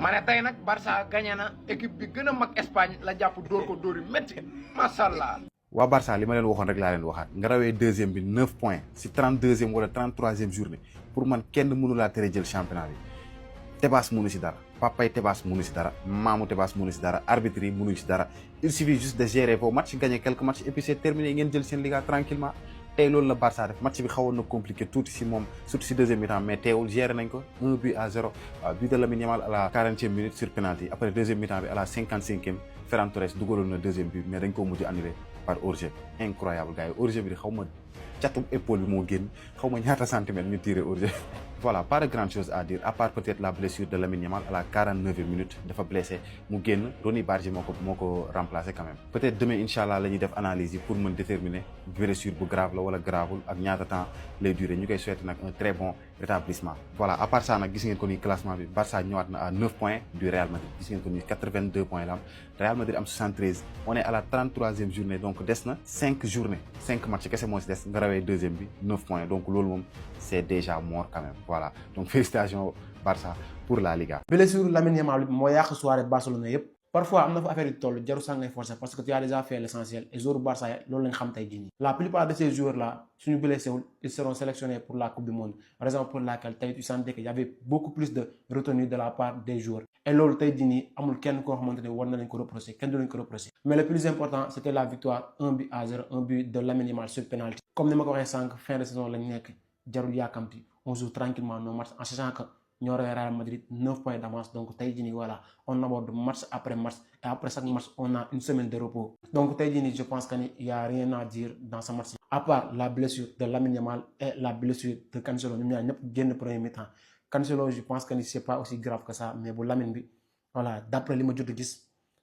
ma ne tey nag Barça gagné na équipe bi gën a mag Espagne la jàpp dóor ko dóor yu métti macha allah. waa Barça li ma leen waxoon rek laa leen waxaat nga rawee deuxième bi 9 points si 32e wala 33e journée pour man kenn mënu laa tere jël championnat bi Tebas mënu si dara papay Tebas mënu si dara maamu Tebas mënu si dara arbitre yi mënuñ si dara il suffit juste de gérer vos matchs gagner quelques matchs et puis c'est terminé ngeen jël seen liga tranquillement tey loolu la Barça def match bi xawoon na compliqué tuuti si moom surtout si deuxième mi-temps mais teewul géré nañ ko 1-0 but de Lamine Yamal à la 40e minute sur penalty après deuxième mi-temps bi à la 55e Ferran Torres dugaloon na deuxième but mais dañ ko mujj annulé par hors-jeu incroyable gars yi hors-jeu bi xaw ma catum épaule bi moo génn xaw ma ñaata centimètres ñu tiré hors-jeu voilà pas de grande chose à dire à part peut-être la blessure de Lamine Yamal à la 49e minute dafa blessé mu génn Ronny Bardi moo ko remplacé quand même peut-être demain inchallah la ñuy def analyse yi pour mën déterminer blessure bu grave la wala gravul ak ñaata temps lay durer ñu koy souhaiter nag un très bon rétablissement voilà à part ça nag gis ngeen ko ni classement bi Barça ñëwaat na à 9 points du Real Madrid gis ngeen ko ni 82 points la am Real Madrid am 73 on est à la 33e journée donc des na 5 journées 5 matchs kese moo si des nga rawee deuxième bi 9 points donc loolu moom c'est déjà mort quand même voilà donc félicitations Barça pour la Liga. blessure Lamine Yamal moo yàq soirée Barcelone yëpp parfois am na fa affaire yu toll jaru sax ngay forcer parce que tu as déjà fait l'essentiel et joueurs Barça loolu lañ xam tey jii nii. La plupart de ces joueurs là suñu blessé wul ils seront sélectionnés pour la coupe du monde raison pour laquelle tey tu sentais qu'il y avait beaucoup plus de retenue de la part des joueurs et loolu tey jii nii amul kenn koo xamante ne war na leen ko reprocher kenn du leen ko reprocher mais le plus important c'était la victoire 1-0 un but de Lamine Yamal sur penalty comme ni ma ko waxee sànq fin de saison lañ nekk jarul yàkkamti on joue tranquillement nos matchs en sachant que ñoo rawee Real Madrid 9 points d'avance donc tey jii nii voilà on aborde match après match et après chaque match on a une semaine de repos donc tey jii nii je pense que ni y a rien à dire dans ce match à part la blessure de Lamine Yamal et la blessure de Cancelo ñoom ñaar ñëpp génn premier mi-temps Cancelo je pense que ni c'est pas aussi grave que ça mais bu Lamine bi voilà d'après li ma jot a gis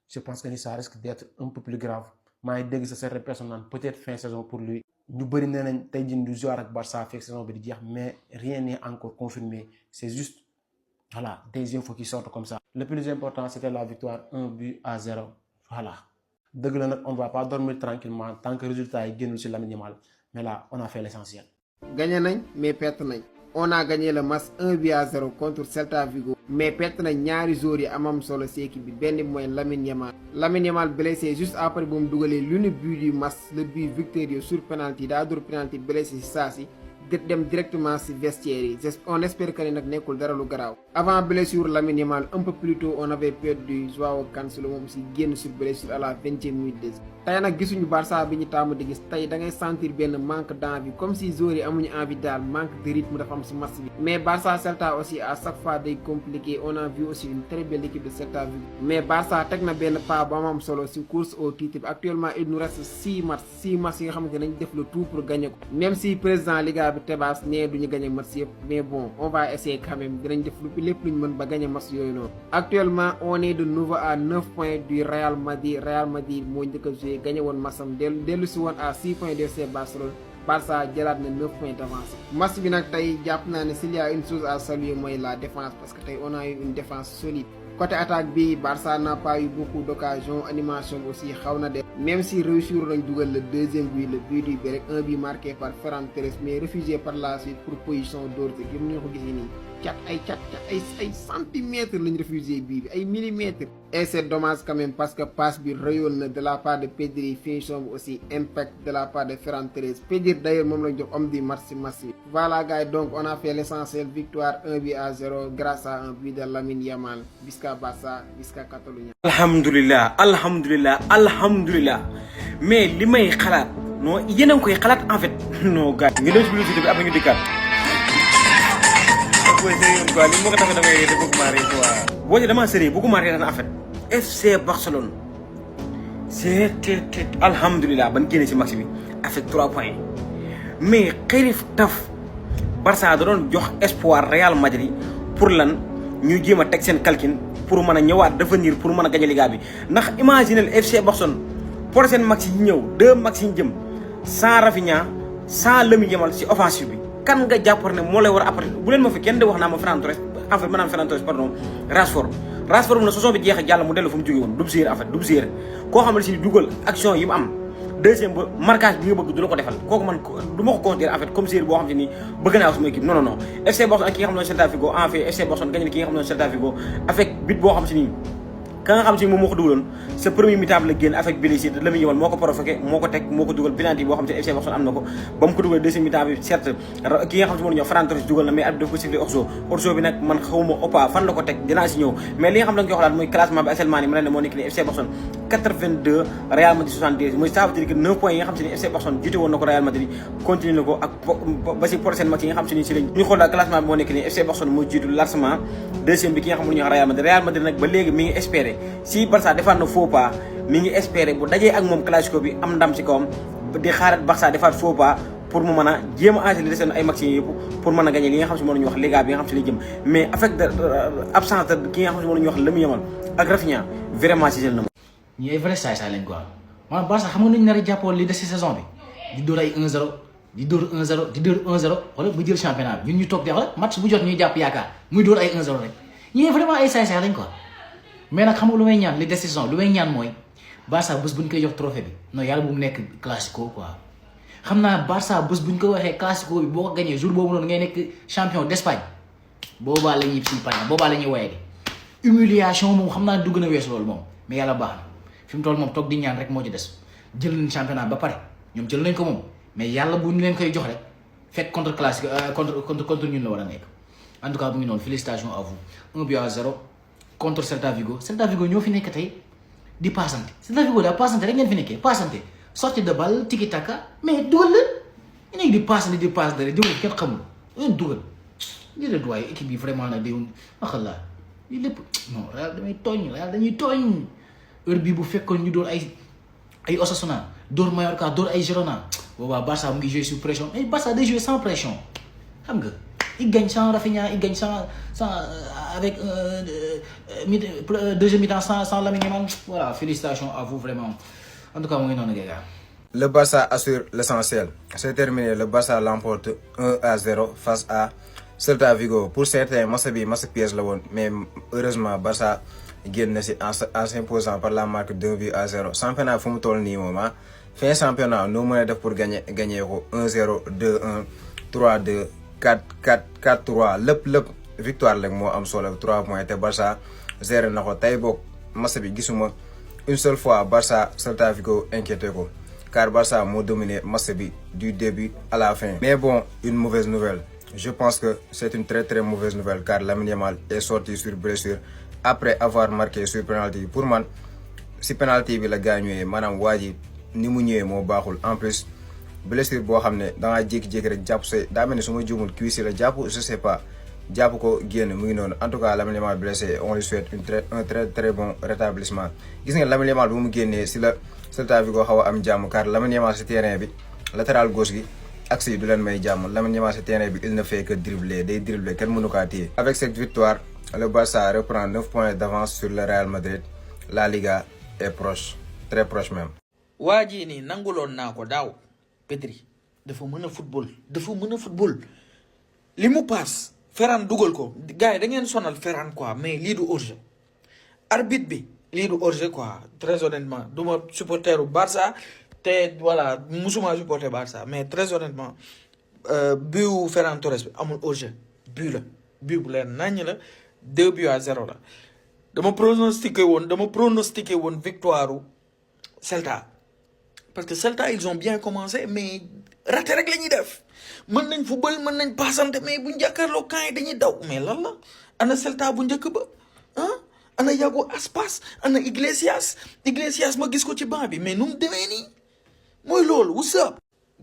je pense que ni ça risque d'être un peu plus grave maa ngi dégg sa certaines personnes naan peut-être fin saison pour lui ñu bëri nee nañ tey jii du joueur ak Barça fekk saison bi di jeex mais rien n'est encore confirmé c'est juste voilà des infos qui sortent comme ça. Le plus important c'était la victoire 1-0 voilà dëgg la nag on va pas dormir tranquillement tant que résultat yi génnul ci Lamine Yamal mais là on a fait l'essentiel. gagné nañ mais perte nañ on a gagné le match 1-0 contre Celta Vigo mais perte nañ ñaari joueurs yi amam solo ci équipe bi benn bi mooy Lamine Yamal blessé juste après bu mu dugalee l'unique but du match le but victorieux sur penalty daa dóor penalty blessé ci saa si dem directement ci vestiaire yi on espère que ni nag nekkul dara lu garaaw avant blessure Lamine Yamal un peu plus tôt on avait perdu Joao Cancelo moom ci génn sur blessure à la 20e minute de tey nag gisuñu Barça bi ñu taamu di gis tey da ngay sentir benn manque d'envie comme si joueurs yi amuñu envie daal manque de rythme dafa am ci match bi mais Barça Celta aussi à chaque fois day compliqué on a vu aussi une très belle équipe de Celta Vigo mais Barça teg na benn pas bu am solo ci course au titre bi actuellement il nous reste 6 matchs yi nga xamante ne nañ def le tout pour gagner ko même si président Liga bi Tebas nee duñu gagner match yëpp mais bon on va essayer quand même dinañ def lépp luñ mën ba gagner match yooyu noonu actuellement on est de nouveau à 9 points du Real Madrid moo njëkk a joué gagné woon matcham dellu si woon à 6 points de FC Barcelone Barça jëlaat na 9 points d'avance match bi nag tey jàpp naa ne s'il y a une chose à saluer mooy la défense parce que tey on a eu une défense solide côté attaque bi Barça n'a pas eu beaucoup d'occasions animation aussi xaw na def même si réussir nañ dugal le deuxième but le but du Bérec un but marqué par Ferran Torres mais refusé par la suite pour position d'origine gëm ñu ko gisee nii ay centimètres lañ refusé bii bi ay millimètres et c'est dommage quand même parce que passe bi rayoon na de la part de Pedri finition bi aussi impact de la part de Ferran Torres Pedri d'ailleurs moom lañ jox homme du match bi voilà gars yi donc on a fait l'essentiel victoire 1-0 grâce à un but de Lamine Yamal Visca Barça Visca Catalunya. alhamdulilah mais li may xalaat non yéen a ngi koy xalaat en fait non gars nga dem ci publicité bi après ñu dikkaat. li moo ko tax da ngay def beaucoup marrer quoi. boo ci damaa sérieux beaucoup marrer en fait. FC Barcelone c'est alhamdulilah ban génne ci match bi avec 3 points mais xërif taf Barça da doon jox espoir Real Madrid pour lan ñu jéem a teg seen calcul pour mën a ñëwaat devenir pour mën a gagner Liga bi ndax imaginez FC Barcelone prochain match yi ñëw 2 match yi jëm sans Rafinha sans Lamine Yamal ci offensive bi. kan nga jàppar ne moo lay war a apporter bu leen ma fi kenn di wax naa ma Ferran Torres en fait maanaam Ferran Torres pardon Rashford mu ne saison bi jeex ak jàll mu dellu fu mu jóge woon dub séer en fait dub séer koo xam ne si dugal action yi mu am deuxième ba marquage bi nga bëgg du la ko defal kooku man du ma ko considérer en fait comme joueur boo xam te ni bëgg naa sama équipe non FC Barcelone ak ki nga xam ne Celta Vigo en fait FC Barcelone gagné ki nga xam ne Celta Vigo avec but boo xam te ni ka nga xam si moom moo ko dugaloon sa premier mi-temps la génn avec blessure la muy ñëwal moo ko provoqué moo ko teg moo ko dugal penalty boo xam te FC Barcelone am na ko ba mu ko dugal deuxième mi-temps bi certes ki nga xam si moo ñëw Ferran Torres dugal na mais arbitre dafa ko sifflé hors-jeu bi nag man xawma Opa fan la ko teg dinaa si ñëw mais li nga xam da nga koy xoolaat mooy classement bi actuellement ni mu ne moo nekk ni FC Barcelone 82 Real Madrid 72 mooy ça veut dire que 9 points yi nga xam si ni FC Barcelone jiite woon na ko Real Madrid continue na ko ak ba si prochaine match yi nga xam si ni si lañ ñu xool daal classement bi moo nekk ni FC Barcelone moo jiitu largement deuxième bi ki nga xam ne ñu wax Real Madrid nag ba léegi mi ngi espérer si Barça defaat na faux pas mi ngi espérer bu dajee ak moom classico bi am ndam si kawam di xaarat Barça defaat faux pas pour mu mën a jéem a enchaîner seen ay match yi yëpp pour mën a gagner li nga xam si moo ñu wax Liga bi nga xam si li jëm mais avec absence de ki nga xam si moo ñu wax la mu yemal ak Rafinha vraiment si jël na ñi ay vrai saay-saay lañ quoi maanaam Barça xam nga nuñ nar a jàppoon li des ci saison bi di dóor ay 1-0 di dóor 1-0 di dóor 1-0 wala bu jël championnat bi ñun ñu toog di xool match bu jot ñuy jàpp yaakaar muy dóor ay 1-0 rek ñi vraiment ay saay-saay lañ quoi mais nag xam nga lu may ñaan li des ci saison lu may ñaan mooy Barça bés bu ñu koy jox trophée bi non yàlla bu mu nekk classico quoi xam naa Barça bés bu ñu ko waxee classico bi boo ko gagné jour boobu noonu ngay nekk champion d'Espagne boobaa la ñuy suñu pare boobaa la ñuy woyee di humiliation moom xam naa dugg na weesu loolu moom mais yàlla baax na fi mu toll moom toog di ñaan rek moo ci des jël nañ championnat ba pare ñoom jël nañ ko moom mais yàlla bu ñu leen koy jox rek fekk contre classique contre ñun la war a nekk en tout cas bu ngi noonu félicitations à vous 1-0 contre Celta Vigo ñoo fi nekk tey di passante Celta Vigo daa passante rek ngeen fi nekkee passante sortie de balle tiki taka mais dugal leen ñu nekk di passante di passe dara di kenn xamul leen dugal lii la duwaay équipe bi vraiment nag day waxal lii lépp non Real dañuy tooñ heure bii bu fekkoon ñu doon ay Osasuna door Mallorca door ay Girona boobaa Barça mu ngi jouer sous pression mais Barça day jouer sans pression xam nga il gagne sans Rafinha il gagne sans avec deuxième mi-temps sans Lamine Yamal voilà félicitations à vous vraiment en tout cas mu ngi noonu gars. Le Barça assure l'essentiel. C'est terminé, le Barça l'emporte 1-0 face à Celta Vigo. Pour certains, match piège la woon mais heureusement Barça génn na si en s'imposant par la marque d'1-0. Championnat fu mu toll nii moom fin championnat noo mën a def pour gagner ko 1-0 2-1 3-2 4-4 4-3 lépp victoire la moo am solo 3 points te Barça géré na ko tey boog match bi gisuma une seule fois Barça Celta Vigo inquiété ko car Barça moo dominé match bi du début à la fin. Mais bon, une mauvaise nouvelle. Je pense que c'est une très très mauvaise nouvelle car Lamine Yamal est sorti sur blessure après avoir marqué sur penalty. Pour man si penalty bi la gaañuwee maanaam waa ji ni mu ñëwee moo baaxul en plus blessure boo xam ne dangaa jékki-jékki rek jàpp say daa mel ni su ma juumul cuisse la jàpp je sais pas jàpp ko génn mu ngi noonu en tout cas Lamine Yamal blessé on lui souhaite un très bon rétablissement. Gis nga Lamine Yamal bu mu génnee si la Celta Vigo xaw a am jàmm car Lamine Yamal si terrain bi latéral gauche gi axe yi du leen may jàmm Lamine Yamal si terrain bi il ne fait que dribbler day dribbler kenn mënu kaa téye. Avec cette victoire le Barça reprend 9 points d'avance sur le Real Madrid. La Liga est proche très proche même. waa jii nii nanguloon naa ko daaw Pedri dafa mën a football li mu paas Ferran dugal ko gars yi da ngeen sonal Ferran quoi mais lii du hors-jeu arbitre bi lii du hors-jeu quoi très honnêtement du ma supporteru Barça te voilà musuma supporter Barça mais très honnêtement but Ferran Torres bi amul hors-jeu but bu leen naññ la 2-0 la dama pronostiqué woon victoire Celta parce que Celta ils ont bien commencé mais raté rek la ñuy def mën nañ football mën nañ passante mais bu njàkkaarloo camp yi dañuy daw mais lan la ana Celta bu njëkk ba ana Iago Aspas ana Iglesias ma gis ko ci banc bi mais nu mu demee nii mooy loolu what's up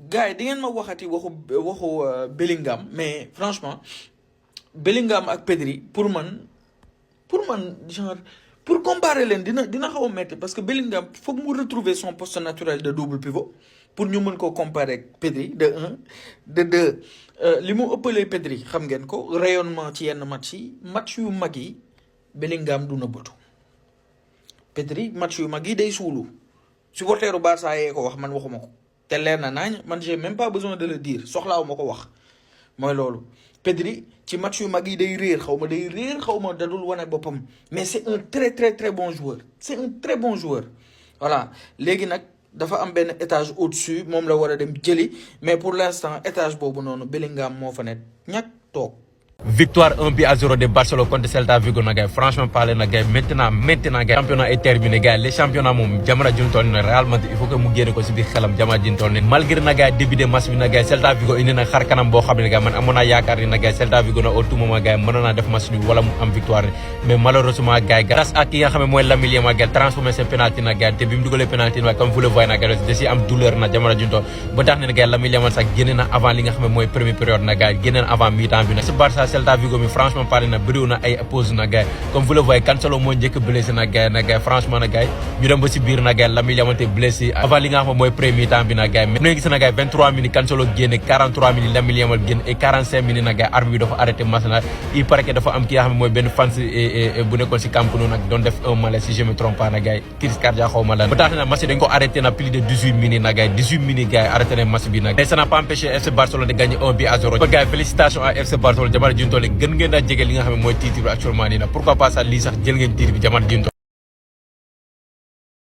gars yi di ngeen ma waxati waxu Bellingham mais franchement Bellingham ak Pedri pour man genre pour comparer leen dina xaw a métti parce que Bellingham foog mu retrouver son poste naturel de double pivot pour ñu mën ko comparer ak Pedri de 1 de 2 li mu ëppalee Pedri xam ngeen ko rayonnement ci yenn match yu mag yi Bellingham du nëbbatu Pedri match yu mag yi day suulu supporteru Barça yee ko wax man waxuma ko te leer na naañ man j'ai même pas besoin de le dire soxlaawu ma ko wax mooy loolu Pedri ci match yu mag yi day réer xaw ma dadul wane boppam mais c'est un très très très bon joueur voilà léegi nag dafa am benn étage au-dessus moom la war a dem jëli mais pour l'instant étage boobu noonu Bellingham moo fa nekk ñàkk toog. Victoire 1-0 de Barcelone contre Celta Vigo na gars franchement parler na gars maintenant gars championnat est terminé gars les championnats moom jamono ji ñu toll ne Real Madrid il faut que mu génne ko si biir xelam jamono ji ñu toll ne malgré na gars début de match bi na gars Celta Vigo indi na xar kanam boo xam ne gars man amoon naa yaakaar ni na gars Celta Vigo na au tout moment gars mënoon naa def match bi wala mu am victoire mais malheureusement gars grâce à ki nga xam ne mooy Lamine Yamal gars transformé seen penalty na gars te bi mu dugalee penalty waaye comme vous le voyez na gars da si am douleur na jamono ji ñu toll ba tax ne gars Lamine Yamal sax génne na avant li nga xam ne mooy première période na gars génne na avant mi-temps bi na si Barça Celta Vigo mi franchement parlé na bëriw na ay pause na gars comme vous le voyez Cancelo moo njëkk blessé na gars franchement na gars ñu dem ba si biir na gars Lamine Yamal te blessé avant li nga xam ne mooy premier temps bi na gars mais gis na gars 23 minutes Cancelo génne 43 minutes Lamine Yamal génne et 45 minutes na gars arbitre bi dafa arrêté match na il paraît que dafa am ki nga xam ne mooy benn fans bu nekkoon si Camp Nou nag doon def un malaise si je me trompe pas na gars crise cardiaque xaw ma lan ba tax na match dañ ko arrêté na plus de 18 minutes na gars 18 minutes gars arrêté na match bi nag mais ça n'a pas empêché FC Barcelone de gagner 1-0 ba gars félicitations à FC Barcelone jamono ji ñu toll gën ngeen a jege li nga xam ne mooy titre bi actuellement nii nag pourquoi pas ça lii sax jël ngeen titre bi jamono ji ñu toll